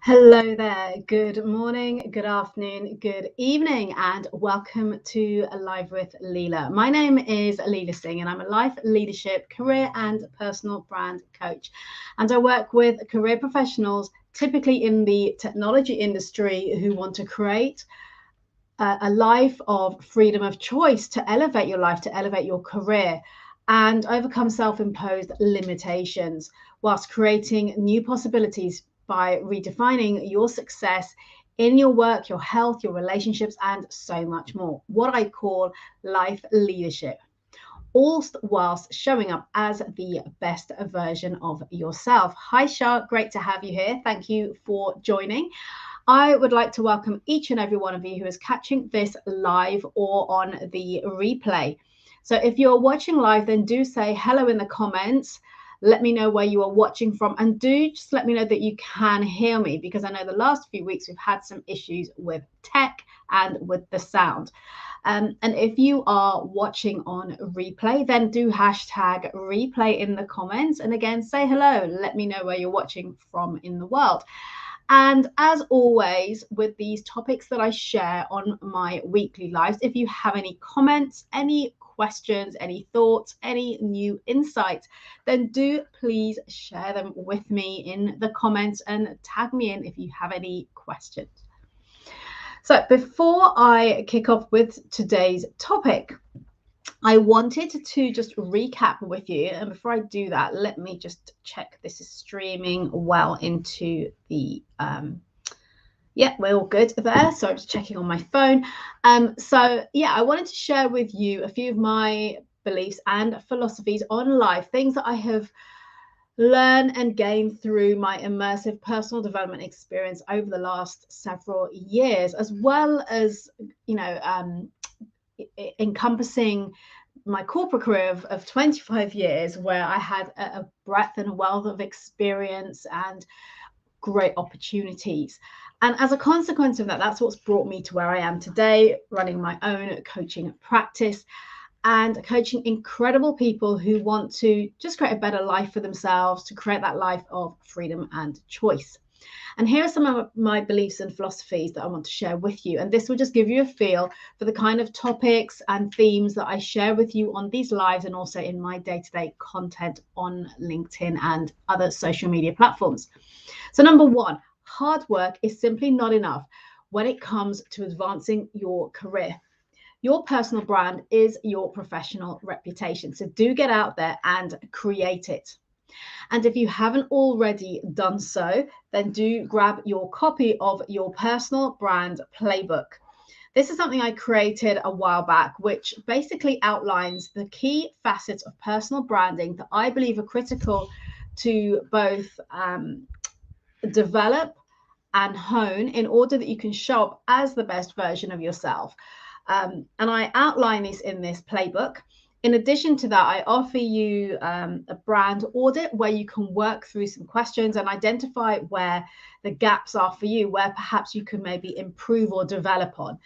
Hello there. Good morning, good afternoon, good evening, and welcome to Live with Leila. My name is Leila Singh, and I'm a life leadership, career, and personal brand coach. And I work with career professionals, typically in the technology industry, who want to create a life of freedom of choice to elevate your life, to elevate your career, and overcome self imposed limitations whilst creating new possibilities by redefining your success in your work, your health, your relationships, and so much more. What I call life leadership. All whilst showing up as the best version of yourself. Hi, Shah. Great to have you here. Thank you for joining. I would like to welcome each and every one of you who is catching this live or on the replay. So if you're watching live, then do say hello in the comments. Let me know where you are watching from, and do just let me know that you can hear me, because I know the last few weeks we've had some issues with tech and with the sound. And if you are watching on replay, then do hashtag replay in the comments. And again, say hello. Let me know where you're watching from in the world. And as always, with these topics that I share on my weekly lives, if you have any comments, any questions, any thoughts, any new insights, then do please share them with me in the comments and tag me in if you have any questions. So before I kick off with today's topic, I wanted to just recap with you. And before I do that, let me just check this is streaming well into the, yeah, we're all good there. So I'm just checking on my phone. So yeah, I wanted to share with you a few of my beliefs and philosophies on life, things that I have learned and gained through my immersive personal development experience over the last several years, as well as, encompassing my corporate career of 25 years, where I had a breadth and a wealth of experience and great opportunities. And as a consequence of that, that's what's brought me to where I am today, running my own coaching practice and coaching incredible people who want to just create a better life for themselves, to create that life of freedom and choice. And here are some of my beliefs and philosophies that I want to share with you. And this will just give you a feel for the kind of topics and themes that I share with you on these lives, and also in my day-to-day content on LinkedIn and other social media platforms. So number one, hard work is simply not enough when it comes to advancing your career. Your personal brand is your professional reputation. So do get out there and create it. And if you haven't already done so, then do grab your copy of your personal brand playbook. This is something I created a while back, which basically outlines the key facets of personal branding that I believe are critical to both develop and hone in order that you can show up as the best version of yourself. And I outline this in this playbook. In addition to that, I offer you a brand audit where you can work through some questions and identify where the gaps are for you, where perhaps you can maybe improve or develop on.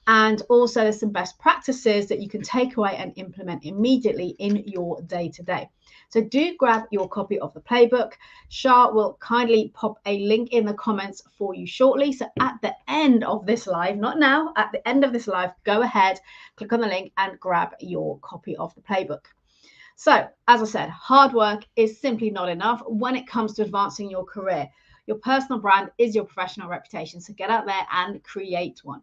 And also there's some best practices that you can take away and implement immediately in your day-to-day. So do grab your copy of the playbook. Shah will kindly pop a link in the comments for you shortly. So at the end of this live, not now, at the end of this live, go ahead, click on the link and grab your copy of the playbook. So as I said, hard work is simply not enough when it comes to advancing your career. Your personal brand is your professional reputation. So get out there and create one.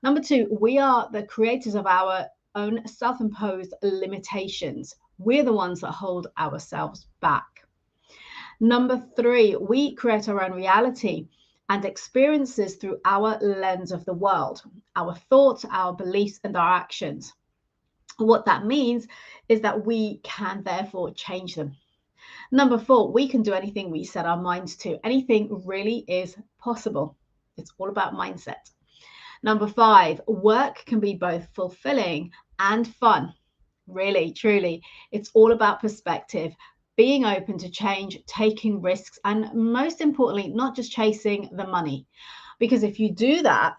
Number two, we are the creators of our own self-imposed limitations. We're the ones that hold ourselves back. Number three, we create our own reality and experiences through our lens of the world, our thoughts, our beliefs, and our actions. What that means is that we can therefore change them. Number four, we can do anything we set our minds to. Anything really is possible. It's all about mindset. Number five, work can be both fulfilling and fun. Really, truly, it's all about perspective, being open to change, taking risks, and most importantly, not just chasing the money. Because if you do that,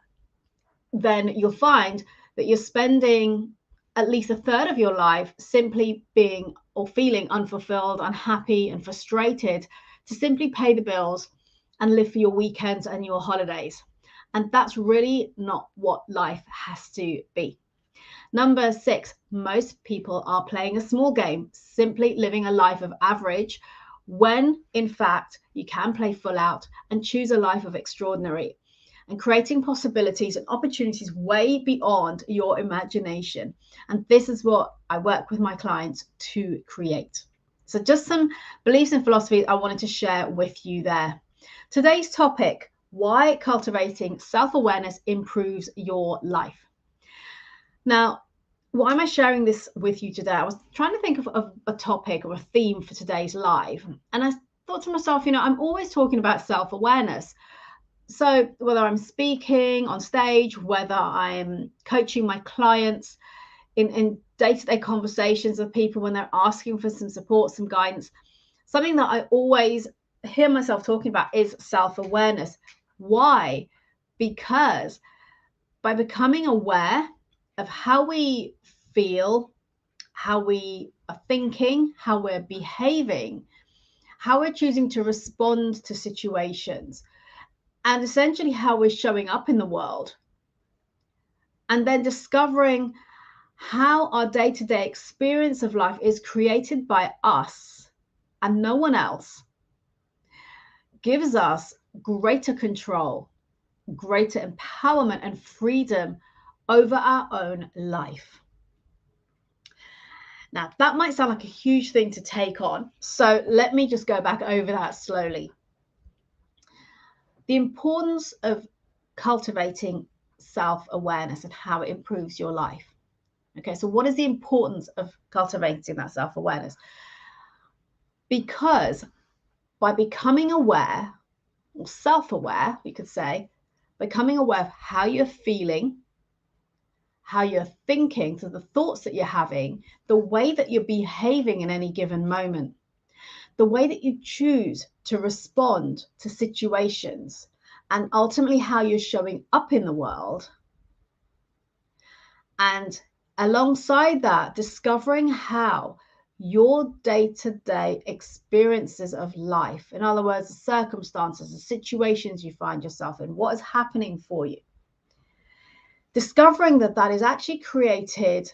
then you'll find that you're spending at least a third of your life simply being or feeling unfulfilled, unhappy, and frustrated to simply pay the bills and live for your weekends and your holidays. And that's really not what life has to be. Number 6, most people are playing a small game, simply living a life of average, when in fact you can play full out and choose a life of extraordinary and creating possibilities and opportunities way beyond your imagination. And this is what I work with my clients to create. So just some beliefs and philosophies I wanted to share with you there. Today's topic: why cultivating self-awareness improves your life. Now, why am I sharing this with you today? I was trying to think of a topic or a theme for today's live. And I thought to myself, I'm always talking about self-awareness. So whether I'm speaking on stage, whether I'm coaching my clients in day-to-day conversations with people when they're asking for some support, some guidance, something that I always hear myself talking about is self-awareness. Why? Because by becoming aware of how we feel, how we are thinking, how we're behaving, how we're choosing to respond to situations, and essentially how we're showing up in the world, and then discovering how our day-to-day experience of life is created by us and no one else, gives us greater control, greater empowerment and freedom over our own life. Now, that might sound like a huge thing to take on, so let me just go back over that slowly. The importance of cultivating self-awareness and how it improves your life. Okay, so what is the importance of cultivating that self-awareness? Because by becoming aware, or self-aware, we could say, becoming aware of how you're feeling, how you're thinking, so the thoughts that you're having, the way that you're behaving in any given moment, the way that you choose to respond to situations, and ultimately how you're showing up in the world. And alongside that, discovering how your day-to-day experiences of life, in other words, the circumstances, the situations you find yourself in, what is happening for you, discovering that that is actually created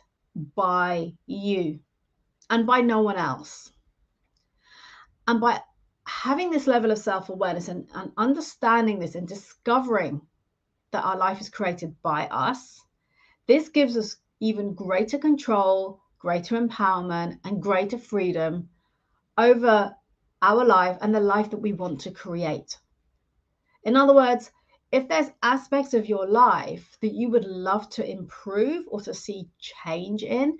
by you and by no one else. And by having this level of self-awareness and understanding this and discovering that our life is created by us, this gives us even greater control, greater empowerment, and greater freedom over our life and the life that we want to create. In other words, if there's aspects of your life that you would love to improve or to see change in,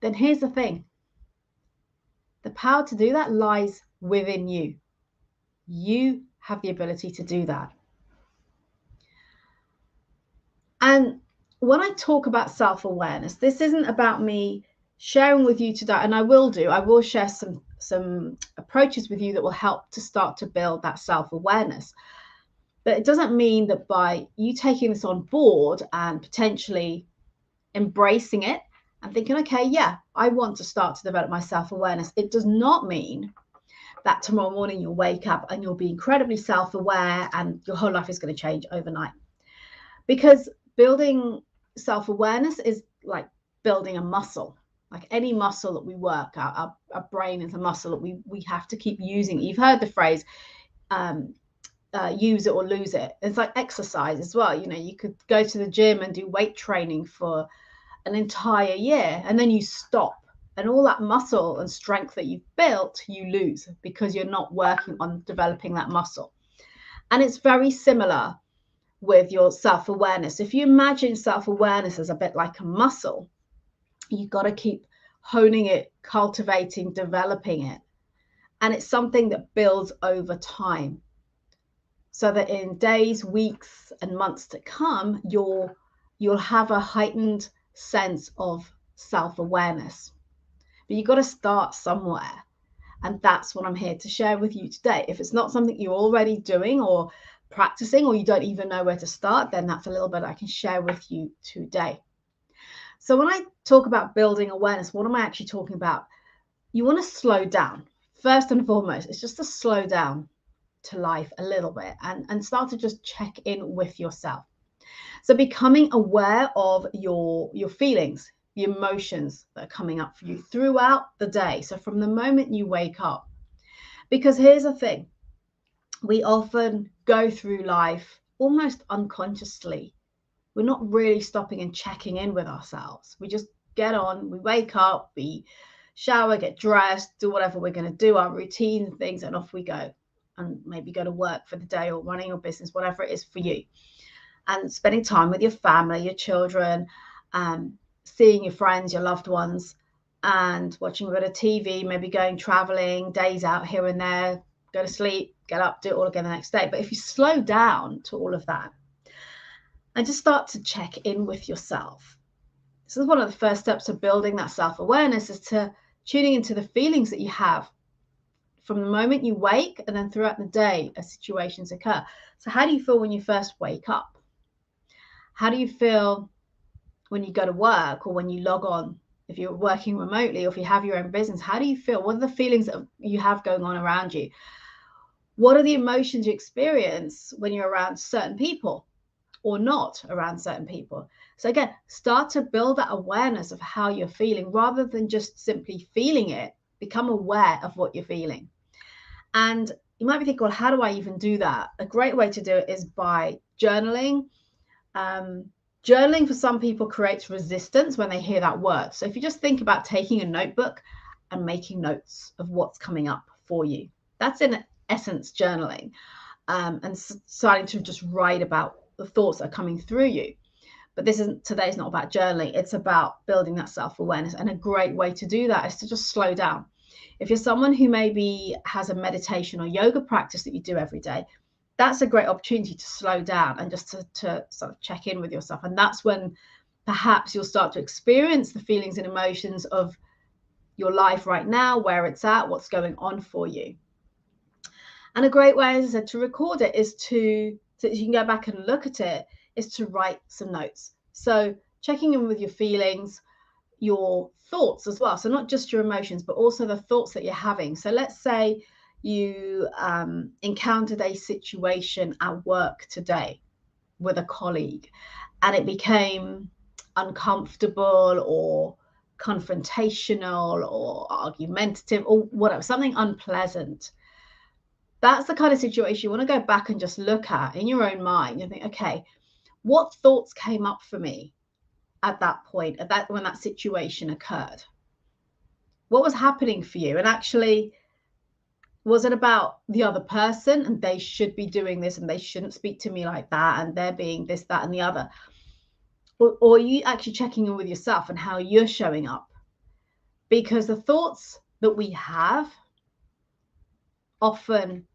then here's the thing. The power to do that lies within you. You have the ability to do that. And when I talk about self-awareness, this isn't about me sharing with you today, and I will share some approaches with you that will help to start to build that self-awareness. But it doesn't mean that by you taking this on board and potentially embracing it and thinking, okay, yeah, I want to start to develop my self-awareness, it does not mean that tomorrow morning you'll wake up and you'll be incredibly self-aware and your whole life is going to change overnight. Because building self-awareness is like building a muscle. Like any muscle that we work, our brain is a muscle that we have to keep using. You've heard the phrase, use it or lose it. It's like exercise as well. You could go to the gym and do weight training for an entire year and then you stop. And all that muscle and strength that you've built, you lose because you're not working on developing that muscle. And it's very similar with your self-awareness. If you imagine self-awareness as a bit like a muscle, you've got to keep honing it, cultivating, developing it. And it's something that builds over time so that in days, weeks, and months to come, you'll have a heightened sense of self-awareness. But you've got to start somewhere. And that's what I'm here to share with you today. If it's not something you're already doing or practicing, or you don't even know where to start, then that's a little bit I can share with you today. So when I talk about building awareness, what am I actually talking about? You want to slow down. First and foremost, it's just to slow down. to life a little bit and start to just check in with yourself. So becoming aware of your feelings, the emotions that are coming up for you throughout the day. So from the moment you wake up, because here's the thing, we often go through life almost unconsciously. We're not really stopping and checking in with ourselves. We just get on, we wake up, we shower, get dressed, do whatever we're going to do, our routine things, and off we go. And maybe go to work for the day or running your business, whatever it is for you. And spending time with your family, your children, seeing your friends, your loved ones, and watching a bit of TV, maybe going traveling, days out here and there, go to sleep, get up, do it all again the next day. But if you slow down to all of that and just start to check in with yourself, this is one of the first steps of building that self-awareness, is to tuning into the feelings that you have from the moment you wake and then throughout the day as situations occur. So how do you feel when you first wake up? How do you feel when you go to work or when you log on? If you're working remotely or if you have your own business, how do you feel? What are the feelings that you have going on around you? What are the emotions you experience when you're around certain people or not around certain people? So again, start to build that awareness of how you're feeling rather than just simply feeling it. Become aware of what you're feeling. And you might be thinking, well, how do I even do that? A great way to do it is by journaling. Journaling for some people creates resistance when they hear that word. So if you just think about taking a notebook and making notes of what's coming up for you, that's in essence journaling, and starting to just write about the thoughts that are coming through you. But today's not about journaling. It's about building that self-awareness. And a great way to do that is to just slow down. If you're someone who maybe has a meditation or yoga practice that you do every day, that's a great opportunity to slow down and just to sort of check in with yourself. And that's when perhaps you'll start to experience the feelings and emotions of your life right now, where it's at, what's going on for you. And a great way, as I said, to record it is so that you can go back and look at it, is to write some notes. So checking in with your feelings, your thoughts as well. So not just your emotions, but also the thoughts that you're having. So let's say you encountered a situation at work today with a colleague and it became uncomfortable or confrontational or argumentative or whatever, something unpleasant. That's the kind of situation you want to go back and just look at in your own mind and think, okay, what thoughts came up for me at that point, when that situation occurred? What was happening for you? And actually, was it about the other person and they should be doing this and they shouldn't speak to me like that and they're being this, that, and the other? Or are you actually checking in with yourself and how you're showing up? Because the thoughts that we have often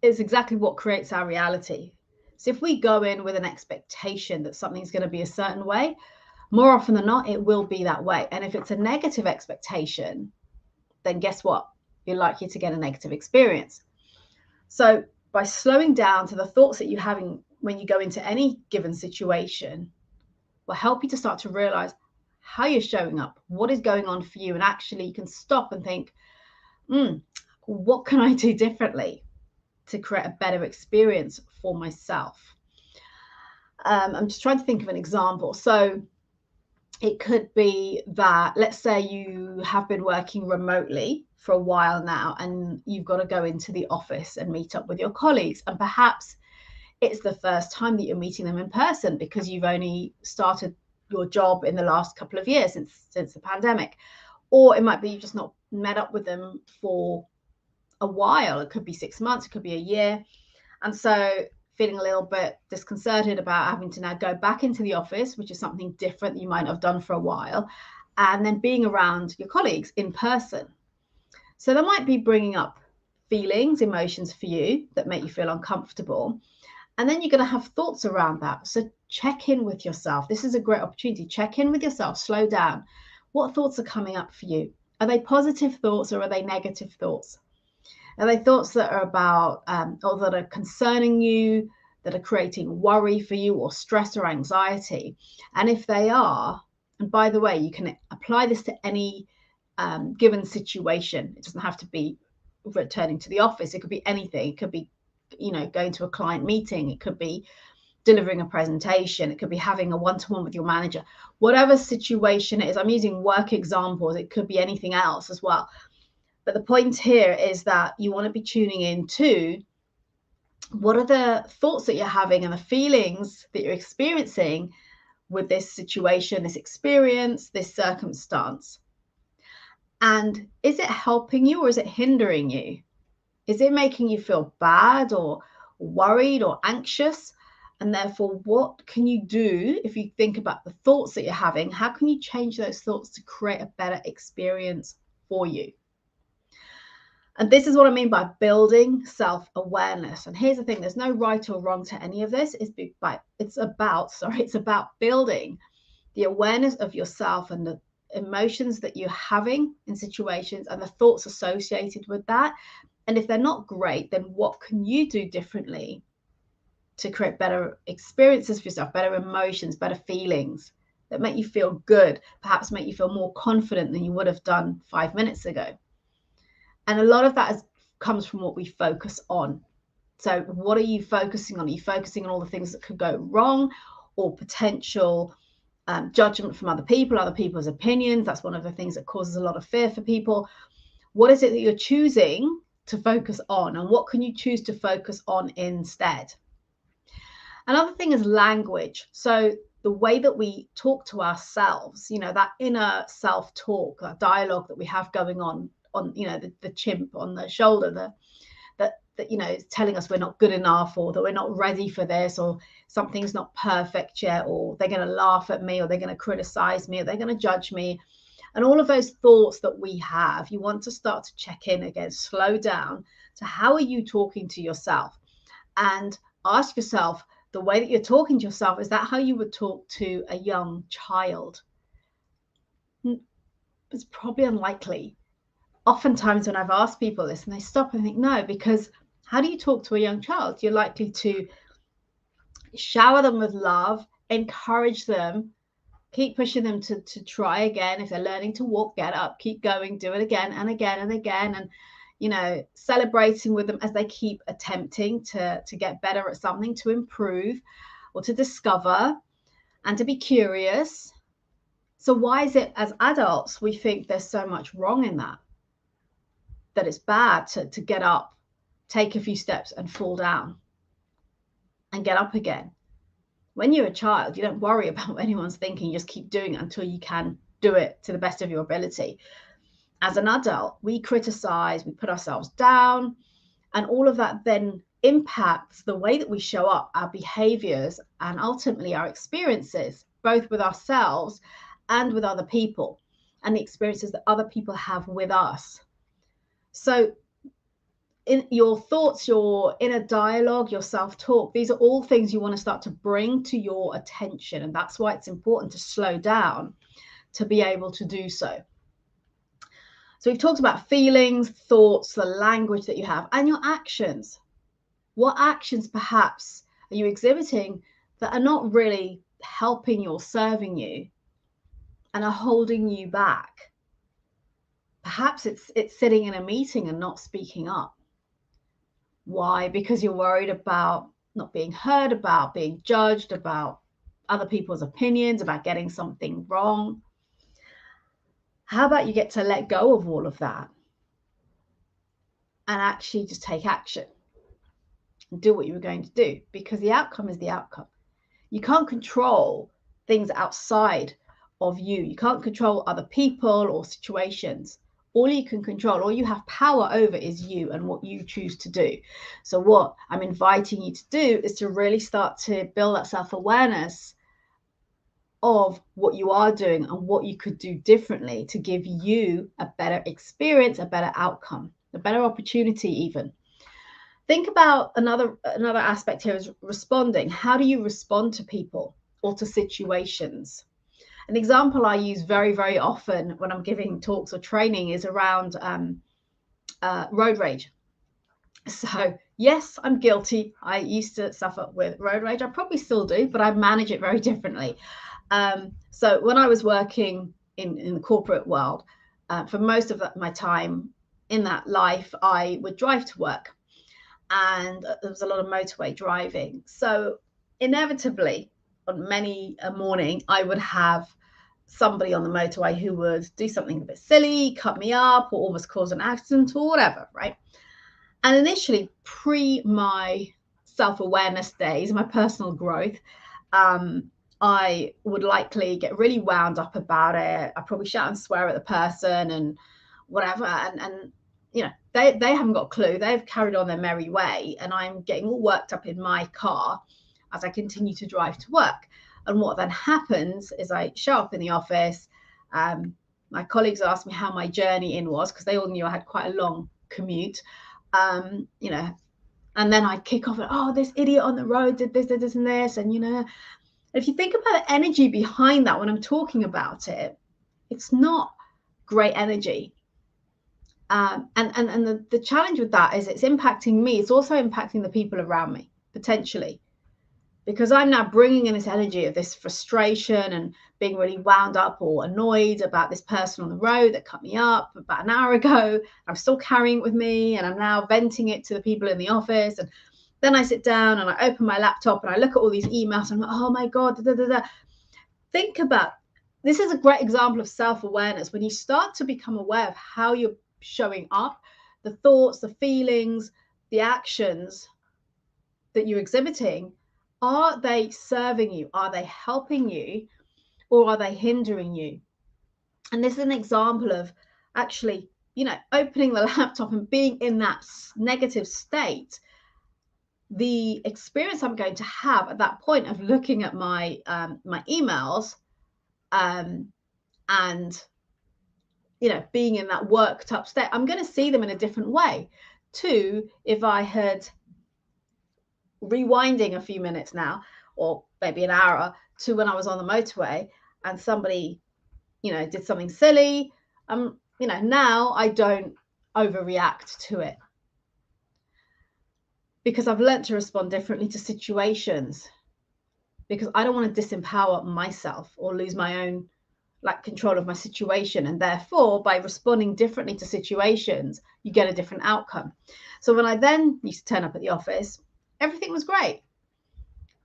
is exactly what creates our reality. So if we go in with an expectation that something's going to be a certain way, more often than not, it will be that way. And if it's a negative expectation, then guess what? You're likely to get a negative experience. So by slowing down to the thoughts that you're having when you go into any given situation will help you to start to realize how you're showing up, what is going on for you. And actually you can stop and think, what can I do differently to create a better experience for myself? I'm just trying to think of an example. So it could be that, let's say you have been working remotely for a while now and you've got to go into the office and meet up with your colleagues. And perhaps it's the first time that you're meeting them in person because you've only started your job in the last couple of years since the pandemic. Or it might be you've just not met up with them for a while. It could be 6 months, it could be a year. And so feeling a little bit disconcerted about having to now go back into the office, which is something different that you might have done for a while, and then being around your colleagues in person. So that might be bringing up feelings, emotions for you that make you feel uncomfortable. And then you're going to have thoughts around that. So check in with yourself. This is a great opportunity. Check in with yourself, slow down. What thoughts are coming up for you? Are they positive thoughts or are they negative thoughts? Are they thoughts that are about or that are concerning you, that are creating worry for you or stress or anxiety? And if they are, and by the way, you can apply this to any given situation. It doesn't have to be returning to the office. It could be anything. It could be going to a client meeting. It could be delivering a presentation. It could be having a one-to-one with your manager. Whatever situation it is, I'm using work examples. It could be anything else as well. But the point here is that you want to be tuning in to what are the thoughts that you're having and the feelings that you're experiencing with this situation, this experience, this circumstance. And is it helping you or is it hindering you? Is it making you feel bad or worried or anxious? And therefore, what can you do if you think about the thoughts that you're having? How can you change those thoughts to create a better experience for you? And this is what I mean by building self-awareness. And here's the thing, there's no right or wrong to any of this. It's about building the awareness of yourself and the emotions that you're having in situations and the thoughts associated with that. And if they're not great, then what can you do differently to create better experiences for yourself, better emotions, better feelings that make you feel good, perhaps make you feel more confident than you would have done 5 minutes ago? And a lot of that comes from what we focus on. So what are you focusing on? Are you focusing on all the things that could go wrong or potential judgment from other people's opinions? That's one of the things that causes a lot of fear for people. What is it that you're choosing to focus on, and what can you choose to focus on instead? Another thing is language. So the way that we talk to ourselves, that inner self-talk, that dialogue that we have going on, the chimp on the shoulder, that is telling us we're not good enough, or that we're not ready for this, or something's not perfect yet, or they're going to laugh at me, or they're going to criticize me, or they're going to judge me. And all of those thoughts that we have, you want to start to check in again, slow down to how are you talking to yourself, and ask yourself, the way that you're talking to yourself, is that how you would talk to a young child? It's probably unlikely. Oftentimes when I've asked people this and they stop and think, no, because how do you talk to a young child? You're likely to shower them with love, encourage them, keep pushing them to try again. If they're learning to walk, get up, keep going, do it again and again and again. And, celebrating with them as they keep attempting to get better at something, to improve or to discover and to be curious. So why is it as adults we think there's so much wrong in that it's bad to get up, take a few steps and fall down and get up again? When you're a child, you don't worry about what anyone's thinking. You just keep doing it until you can do it to the best of your ability. As an adult, we criticize, we put ourselves down, and all of that then impacts the way that we show up, our behaviors, and ultimately our experiences, both with ourselves and with other people, and the experiences that other people have with us. So in your thoughts, your inner dialogue, your self-talk, these are all things you want to start to bring to your attention. And that's why it's important to slow down to be able to do so. So we've talked about feelings, thoughts, the language that you have, and your actions. What actions perhaps are you exhibiting that are not really helping you or serving you and are holding you back? Perhaps it's sitting in a meeting and not speaking up. Why? Because you're worried about not being heard, about being judged, about other people's opinions, about getting something wrong. How about you get to let go of all of that and actually just take action and do what you were going to do? Because the outcome is the outcome. You can't control things outside of you. You can't control other people or situations. All you can control, all you have power over is you and what you choose to do. So what I'm inviting you to do is to really start to build that self-awareness of what you are doing and what you could do differently to give you a better experience, a better outcome, a better opportunity even. Think about another aspect here is responding. How do you respond to people or to situations? An example I use very, very often when I'm giving talks or training is around road rage. So yes, I'm guilty. I used to suffer with road rage. I probably still do, but I manage it very differently. So when I was working in the corporate world, for most of my time in that life, I would drive to work. and there was a lot of motorway driving. So inevitably, on many a morning, I would have somebody on the motorway who would do something a bit silly, cut me up, or almost cause an accident or whatever, right? And initially, pre my self-awareness days, my personal growth, I would likely get really wound up about it. I probably shout and swear at the person and whatever. And you know, they haven't got a clue. They've carried on their merry way, and I'm getting all worked up in my car as I continue to drive to work. And what then happens is I show up in the office. My colleagues asked me how my journey in was, because they all knew I had quite a long commute. You know, and then I kick off, oh, this idiot on the road did this, and this. And, you know, if you think about the energy behind that when I'm talking about it, it's not great energy. And the challenge with that is it's impacting me. It's also impacting the people around me, potentially, because I'm now bringing in this energy of this frustration and being really wound up or annoyed about this person on the road that cut me up about an hour ago. I'm still carrying it with me, and I'm now venting it to the people in the office. And then I sit down and I open my laptop and I look at all these emails and I'm like, oh my God, da, da, da. Think about, this is a great example of self-awareness. When you start to become aware of how you're showing up, the thoughts, the feelings, the actions that you're exhibiting, are they serving you? Are they helping you? Or are they hindering you? And this is an example of actually, you know, opening the laptop and being in that negative state. The experience I'm going to have at that point of looking at my my emails and, you know, being in that worked up state, I'm going to see them in a different way to if I had, rewinding a few minutes now, or maybe an hour, to when I was on the motorway and somebody, you know, did something silly. You know, now I don't overreact to it because I've learned to respond differently to situations, because I don't want to disempower myself or lose my own control of my situation. And therefore, by responding differently to situations, you get a different outcome. So when I then used to turn up at the office, everything was great.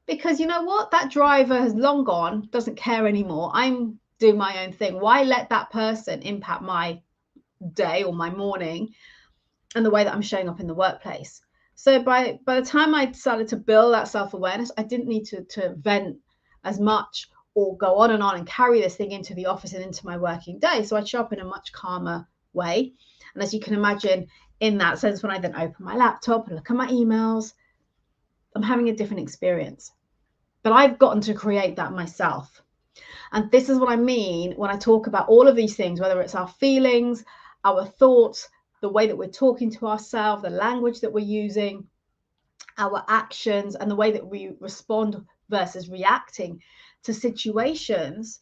Because you know what? That driver has long gone, doesn't care anymore. I'm doing my own thing. Why let that person impact my day or my morning and the way that I'm showing up in the workplace? So by the time I decided to build that self-awareness, I didn't need to vent as much or go on and carry this thing into the office and into my working day. So I show up in a much calmer way. And as you can imagine, in that sense, when I then open my laptop and look at my emails, I'm having a different experience. But I've gotten to create that myself. And this is what I mean when I talk about all of these things, whether it's our feelings, our thoughts, the way that we're talking to ourselves, the language that we're using, our actions, and the way that we respond versus reacting to situations,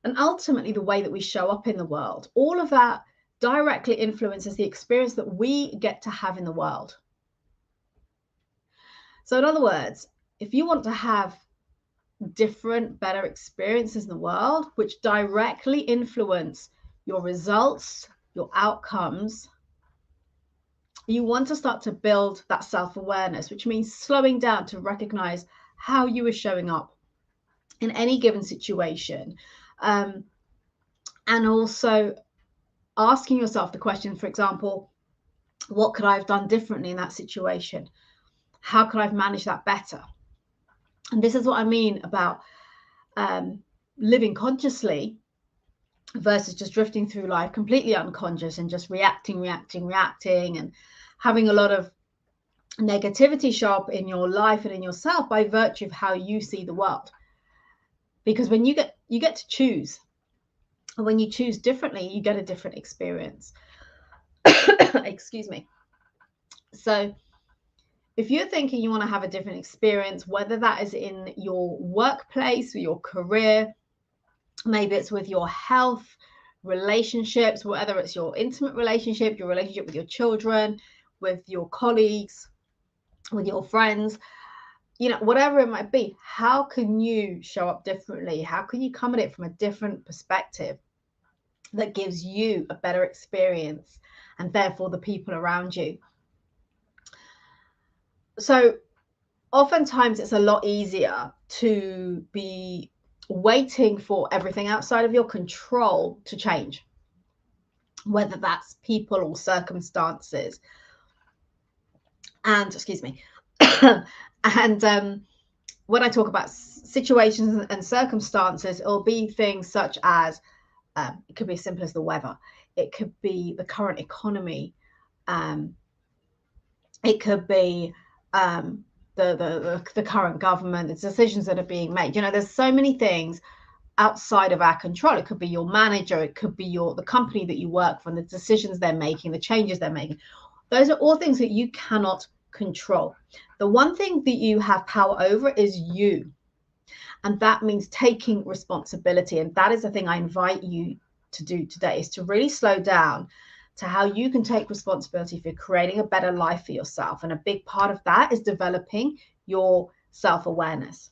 and ultimately the way that we show up in the world. All of that directly influences the experience that we get to have in the world. So in other words, if you want to have different, better experiences in the world, which directly influence your results, your outcomes, you want to start to build that self-awareness, which means slowing down to recognize how you are showing up in any given situation. And also asking yourself the question, for example, what could I have done differently in that situation? How could I have managed that better? And this is what I mean about living consciously versus just drifting through life completely unconscious and just reacting and having a lot of negativity show up in your life and in yourself by virtue of how you see the world. Because when you get to choose, and when you choose differently, you get a different experience. Excuse me. So if you're thinking you want to have a different experience, whether that is in your workplace or your career, maybe it's with your health, relationships, whether it's your intimate relationship, your relationship with your children, with your colleagues, with your friends, you know, whatever it might be, how can you show up differently? How can you come at it from a different perspective that gives you a better experience and therefore the people around you? So oftentimes it's a lot easier to be waiting for everything outside of your control to change, whether that's people or circumstances. And excuse me. And when I talk about situations and circumstances, it'll be things such as it could be as simple as the weather. It could be the current economy. It could be the current government, the decisions that are being made. You know, there's so many things outside of our control. It could be your manager, it could be the company that you work for, and the decisions they're making, the changes they're making. Those are all things that you cannot control. The one thing that you have power over is you. And that means taking responsibility. And that is the thing I invite you to do today, is to really slow down to how you can take responsibility for creating a better life for yourself. And a big part of that is developing your self-awareness,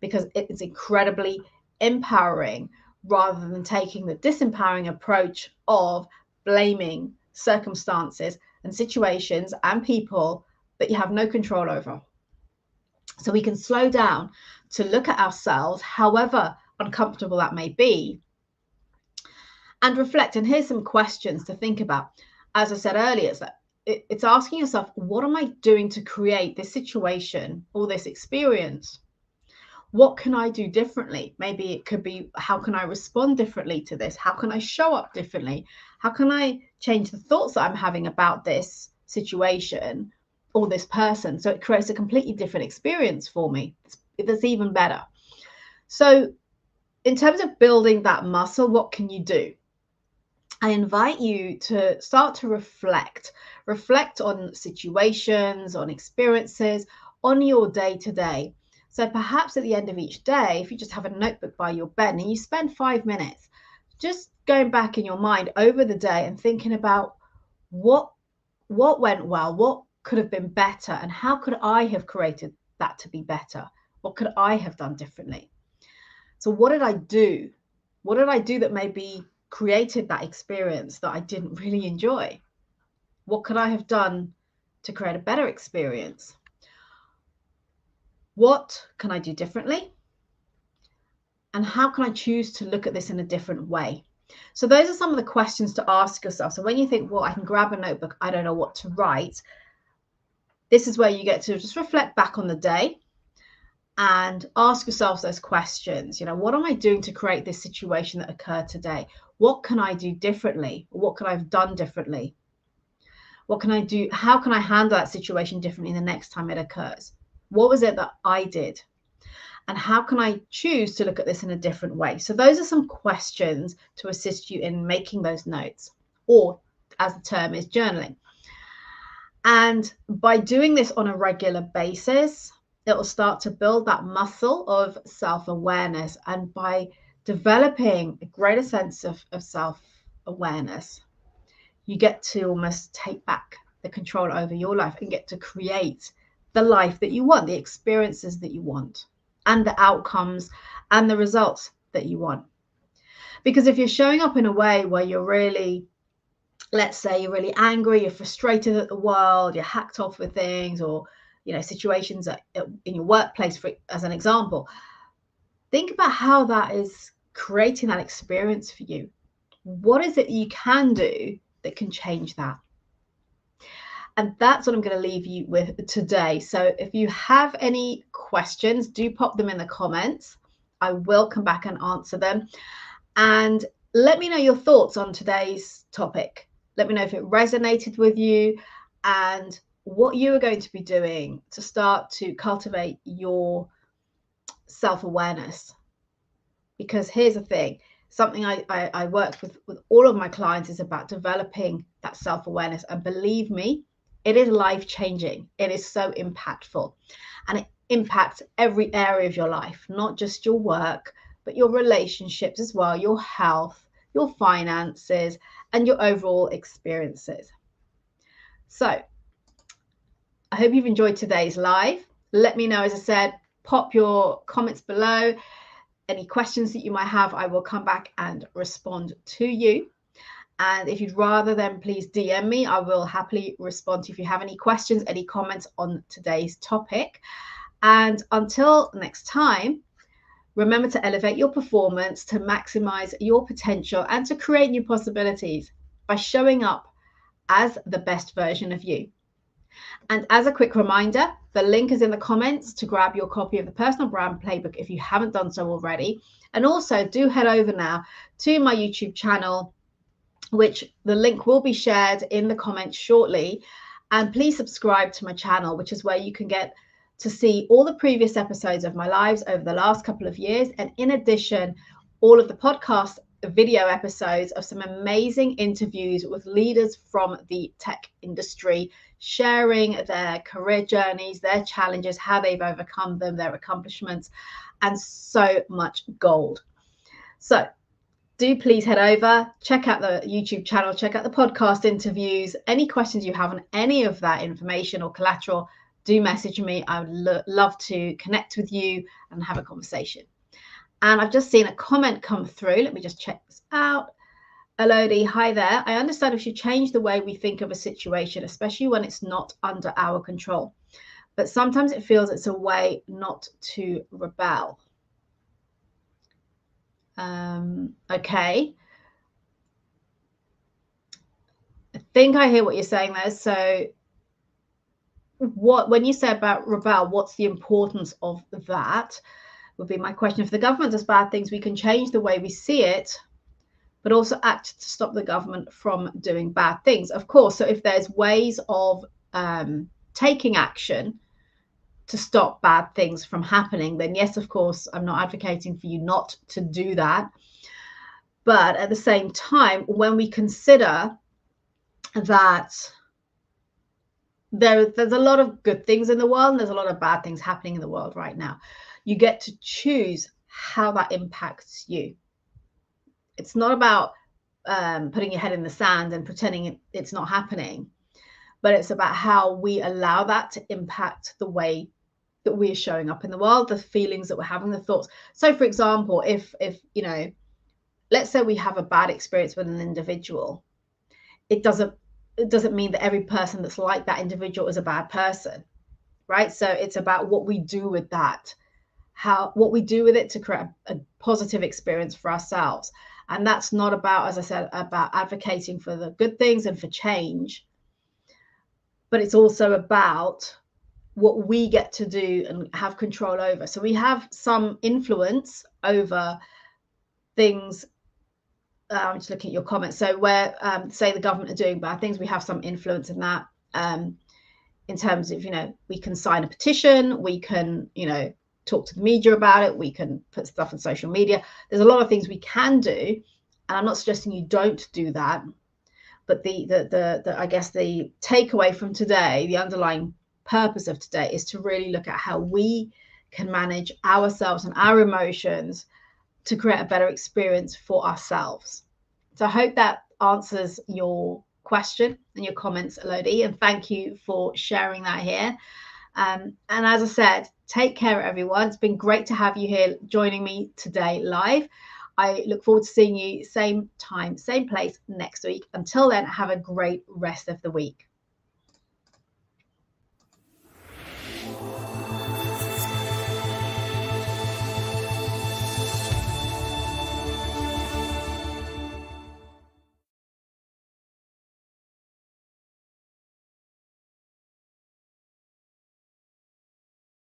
because it is incredibly empowering, rather than taking the disempowering approach of blaming circumstances and situations and people that you have no control over. So we can slow down to look at ourselves, however uncomfortable that may be, and reflect. And here's some questions to think about. As I said earlier, it's asking yourself, what am I doing to create this situation or this experience? What can I do differently? Maybe it could be, how can I respond differently to this? How can I show up differently? How can I change the thoughts that I'm having about this situation or this person, so it creates a completely different experience for me that's even better? So in terms of building that muscle, what can you do? I invite you to start to reflect on situations, on experiences, on your day-to-day. So perhaps at the end of each day, if you just have a notebook by your bed and you spend 5 minutes just going back in your mind over the day and thinking about what went well, what could have been better, and how could I have created that to be better? What could I have done differently? So what did I do? What did I do that maybe created that experience that I didn't really enjoy? What could I have done to create a better experience? What can I do differently? And how can I choose to look at this in a different way? So those are some of the questions to ask yourself. So when you think, well, I can grab a notebook, I don't know what to write, this is where you get to just reflect back on the day and ask yourself those questions. You know, what am I doing to create this situation that occurred today? What can I do differently? What could I have done differently? What can I do? How can I handle that situation differently the next time it occurs? What was it that I did? And how can I choose to look at this in a different way? So those are some questions to assist you in making those notes, or as the term is, journaling. And by doing this on a regular basis, it will start to build that muscle of self-awareness. And by developing a greater sense of self-awareness, you get to almost take back the control over your life and get to create the life that you want, the experiences that you want, and the outcomes and the results that you want. Because if you're showing up in a way where you're really, let's say you're really angry, you're frustrated at the world, you're hacked off with things, or situations in your workplace, as an example, think about how that is creating that experience for you. What is it you can do that can change that? And that's what I'm going to leave you with today. So if you have any questions, do pop them in the comments. I will come back and answer them. And let me know your thoughts on today's topic. Let me know if it resonated with you and what you are going to be doing to start to cultivate your self-awareness. Because here's the thing, something I work with all of my clients is about developing that self-awareness. And believe me, it is life-changing. It is so impactful. And it impacts every area of your life, not just your work, but your relationships as well, your health, your finances, and your overall experiences. So I hope you've enjoyed today's live. Let me know, as I said, pop your comments below. Any questions that you might have, I will come back and respond to you. And if you'd rather, then please DM me. I will happily respond to you if you have any questions, any comments on today's topic. And until next time, remember to elevate your performance, to maximize your potential, and to create new possibilities by showing up as the best version of you. And as a quick reminder, the link is in the comments to grab your copy of the Personal Brand Playbook if you haven't done so already. And also do head over now to my YouTube channel, which the link will be shared in the comments shortly. And please subscribe to my channel, which is where you can get to see all the previous episodes of my lives over the last couple of years. And in addition, all of the podcast video episodes of some amazing interviews with leaders from the tech industry, sharing their career journeys, their challenges, how they've overcome them, their accomplishments, and so much gold. So do please head over, check out the YouTube channel, check out the podcast interviews. Any questions you have on any of that information or collateral, do message me. I would love to connect with you and have a conversation. And I've just seen a comment come through. Let me just check this out. Elodie, hi there. I understand we should change the way we think of a situation, especially when it's not under our control. But sometimes it feels it's a way not to rebel. Okay. I think I hear what you're saying there. So when you say about rebel, what's the importance of that? Would be my question. If the government does bad things, we can change the way we see it, but also act to stop the government from doing bad things. Of course, so if there's ways of taking action to stop bad things from happening, then yes, of course, I'm not advocating for you not to do that. But at the same time, when we consider that there's a lot of good things in the world and there's a lot of bad things happening in the world right now, you get to choose how that impacts you. It's not about putting your head in the sand and pretending it's not happening, but it's about how we allow that to impact the way that we're showing up in the world, the feelings that we're having, the thoughts. So for example, if you know, let's say we have a bad experience with an individual, it doesn't mean that every person that's like that individual is a bad person, right? So it's about what we do with that, what we do with it to create a positive experience for ourselves. And that's not about, as I said, about advocating for the good things and for change, but it's also about what we get to do and have control over. So we have some influence over things. I'm just looking at your comments. So where, say the government are doing bad things, we have some influence in that, in terms of, we can sign a petition, we can, talk to the media about it, we can put stuff on social media. There's a lot of things we can do, and I'm not suggesting you don't do that. But the I guess the takeaway from today, the underlying purpose of today, is to really look at how we can manage ourselves and our emotions to create a better experience for ourselves. So I hope that answers your question and your comments, Elodie, and thank you for sharing that here. And as I said, take care, everyone. It's been great to have you here joining me today live. I look forward to seeing you same time, same place next week. Until then, have a great rest of the week.